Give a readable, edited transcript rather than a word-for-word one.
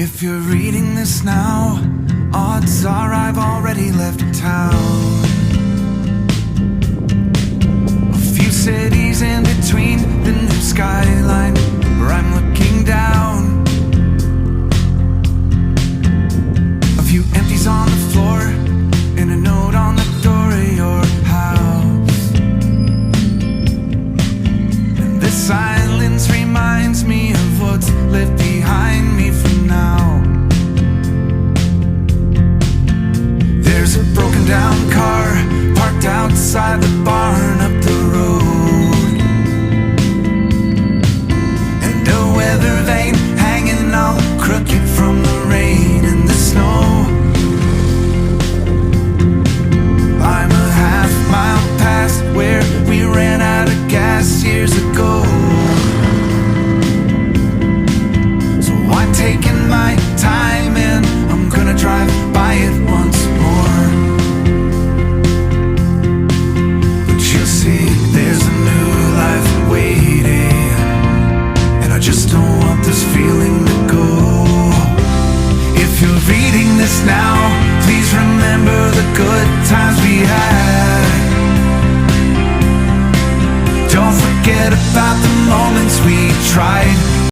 If you're reading this now, odds are I've already left town. A few cities in between the new skyline where I'm looking down. A few empties on the floor and a note on the door of your house. And this silence reminds me of what's left behind me for now. There's a broken down car parked outside the barn up the road, and a weather vane hanging all crooked